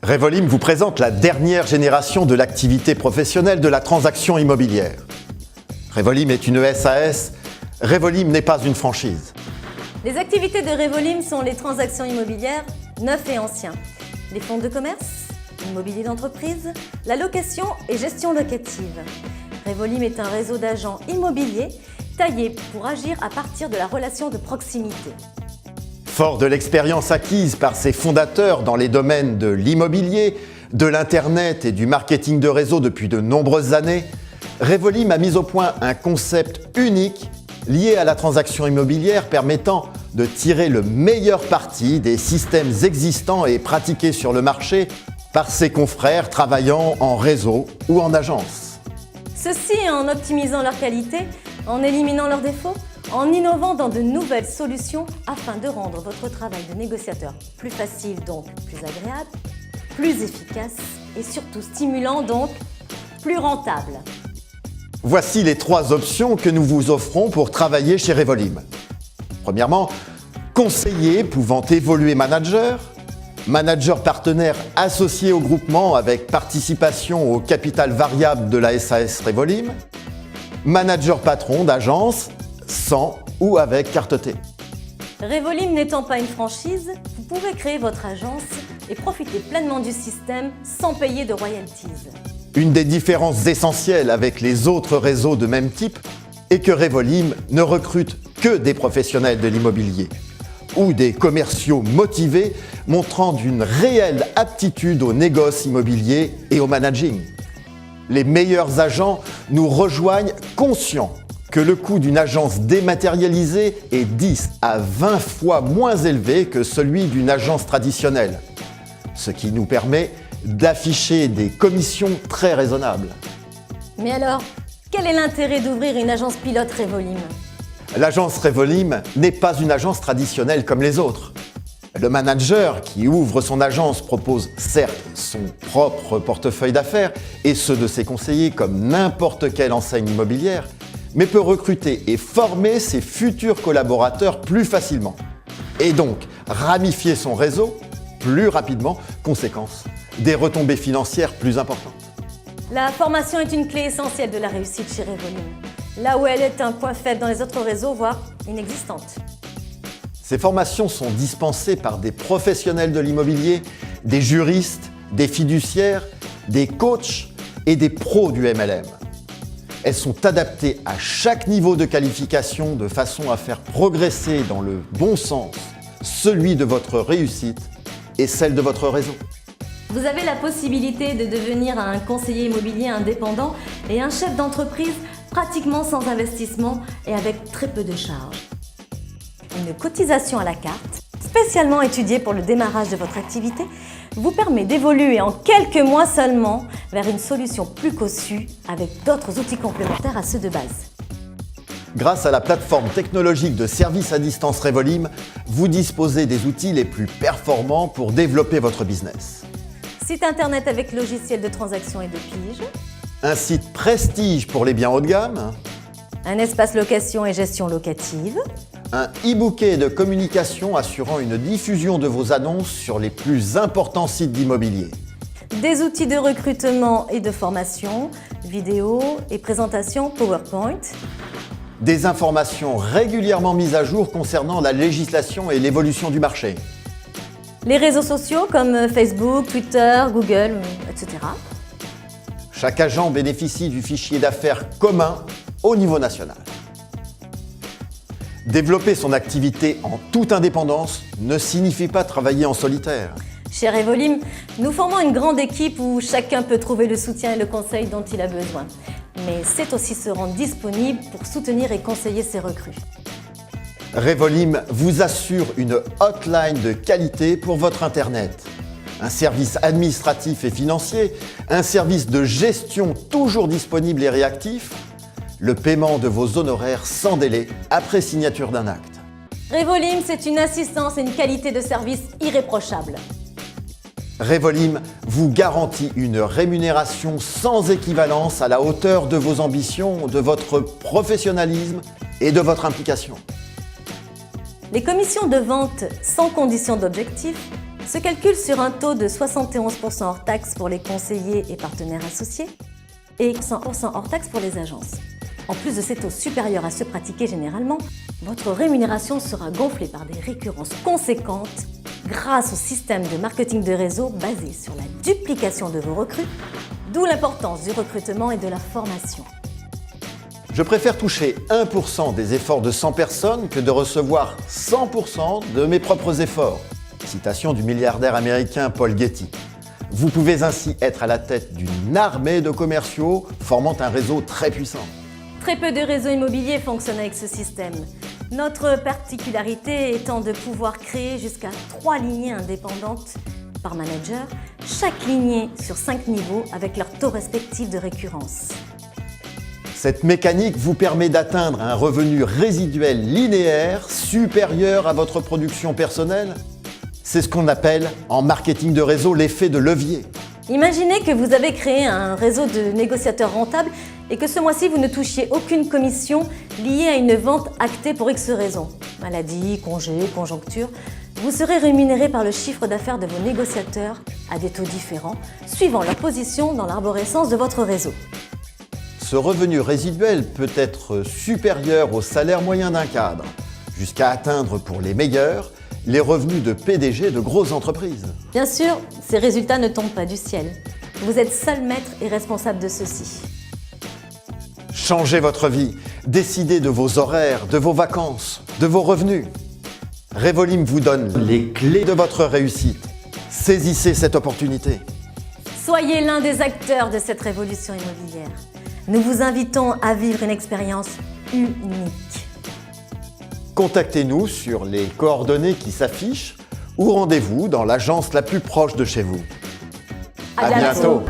Revolim vous présente la dernière génération de l'activité professionnelle de la transaction immobilière. Revolim est une SAS, Revolim n'est pas une franchise. Les activités de Revolim sont les transactions immobilières neufs et anciens, les fonds de commerce, l'immobilier d'entreprise, la location et gestion locative. Revolim est un réseau d'agents immobiliers taillé pour agir à partir de la relation de proximité. Fort de l'expérience acquise par ses fondateurs dans les domaines de l'immobilier, de l'Internet et du marketing de réseau depuis de nombreuses années, Revolim a mis au point un concept unique lié à la transaction immobilière permettant de tirer le meilleur parti des systèmes existants et pratiqués sur le marché par ses confrères travaillant en réseau ou en agence. Ceci en optimisant leur qualité, en éliminant leurs défauts, en innovant dans de nouvelles solutions afin de rendre votre travail de négociateur plus facile, donc plus agréable, plus efficace et surtout stimulant, donc plus rentable. Voici les 3 options que nous vous offrons pour travailler chez Revolim. Premièrement, conseiller pouvant évoluer manager, manager partenaire associé au groupement avec participation au capital variable de la SAS Revolim, manager patron d'agence sans ou avec carte T. Revolim n'étant pas une franchise, vous pouvez créer votre agence et profiter pleinement du système sans payer de royalties. Une des différences essentielles avec les autres réseaux de même type est que Revolim ne recrute que des professionnels de l'immobilier ou des commerciaux motivés montrant d'une réelle aptitude au négoce immobilier et au managing. Les meilleurs agents nous rejoignent conscients que le coût d'une agence dématérialisée est 10 à 20 fois moins élevé que celui d'une agence traditionnelle, ce qui nous permet d'afficher des commissions très raisonnables. Mais alors, quel est l'intérêt d'ouvrir une agence pilote Revolim ? L'agence Revolim n'est pas une agence traditionnelle comme les autres. Le manager qui ouvre son agence propose certes son propre portefeuille d'affaires et ceux de ses conseillers comme n'importe quelle enseigne immobilière, mais peut recruter et former ses futurs collaborateurs plus facilement. Et donc ramifier son réseau plus rapidement, conséquence, des retombées financières plus importantes. La formation est une clé essentielle de la réussite chez Revolim, là où elle est un point faible dans les autres réseaux, voire inexistante. Ces formations sont dispensées par des professionnels de l'immobilier, des juristes, des fiduciaires, des coachs et des pros du MLM. Elles sont adaptées à chaque niveau de qualification de façon à faire progresser dans le bon sens celui de votre réussite et celle de votre réseau. Vous avez la possibilité de devenir un conseiller immobilier indépendant et un chef d'entreprise pratiquement sans investissement et avec très peu de charges. Une cotisation à la carte, spécialement étudiée pour le démarrage de votre activité, vous permet d'évoluer en quelques mois seulement vers une solution plus cossue avec d'autres outils complémentaires à ceux de base. Grâce à la plateforme technologique de service à distance Revolim, vous disposez des outils les plus performants pour développer votre business. Site internet avec logiciel de transaction et de pige, Un site prestige pour les biens haut de gamme, un espace location et gestion locative, un e-bouquet de communication assurant une diffusion de vos annonces sur les plus importants sites d'immobilier. des outils de recrutement et de formation, vidéos et présentations PowerPoint, Des informations régulièrement mises à jour concernant la législation et l'évolution du marché. les réseaux sociaux comme Facebook, Twitter, Google, etc. Chaque agent bénéficie du fichier d'affaires commun au niveau national. Développer son activité en toute indépendance ne signifie pas travailler en solitaire. Chez Revolim, nous formons une grande équipe où chacun peut trouver le soutien et le conseil dont il a besoin. Mais c'est aussi se rendre disponible pour soutenir et conseiller ses recrues. Revolim vous assure une hotline de qualité pour votre Internet, un service administratif et financier, un service de gestion toujours disponible et réactif, le paiement de vos honoraires sans délai après signature d'un acte. Revolim, c'est une assistance et une qualité de service irréprochable. Revolim vous garantit une rémunération sans équivalence à la hauteur de vos ambitions, de votre professionnalisme et de votre implication. Les commissions de vente sans condition d'objectif se calcule sur un taux de 71% hors taxe pour les conseillers et partenaires associés et 100% hors taxe pour les agences. En plus de ces taux supérieurs à ceux pratiqués généralement, votre rémunération sera gonflée par des récurrences conséquentes grâce au système de marketing de réseau basé sur la duplication de vos recrues, d'où l'importance du recrutement et de la formation. Je préfère toucher 1% des efforts de 100 personnes que de recevoir 100% de mes propres efforts. Citation du milliardaire américain Paul Getty. Vous pouvez ainsi être à la tête d'une armée de commerciaux formant un réseau très puissant. Très peu de réseaux immobiliers fonctionnent avec ce système. Notre particularité étant de pouvoir créer jusqu'à 3 lignées indépendantes par manager, chaque lignée sur 5 niveaux avec leur taux respectif de récurrence. Cette mécanique vous permet d'atteindre un revenu résiduel linéaire supérieur à votre production personnelle. C'est ce qu'on appelle en marketing de réseau l'effet de levier. Imaginez que vous avez créé un réseau de négociateurs rentables et que ce mois-ci vous ne touchiez aucune commission liée à une vente actée pour X raisons. Maladie, congé, conjoncture. Vous serez rémunéré par le chiffre d'affaires de vos négociateurs à des taux différents, suivant leur position dans l'arborescence de votre réseau. Ce revenu résiduel peut être supérieur au salaire moyen d'un cadre, jusqu'à atteindre pour les meilleurs les revenus de PDG de grosses entreprises. Bien sûr, ces résultats ne tombent pas du ciel. Vous êtes seul maître et responsable de ceci. Changez votre vie, décidez de vos horaires, de vos vacances, de vos revenus. Revolim vous donne les clés de votre réussite. Saisissez cette opportunité. Soyez l'un des acteurs de cette révolution immobilière. Nous vous invitons à vivre une expérience unique. Contactez-nous sur les coordonnées qui s'affichent ou rendez-vous dans l'agence la plus proche de chez vous. À bientôt.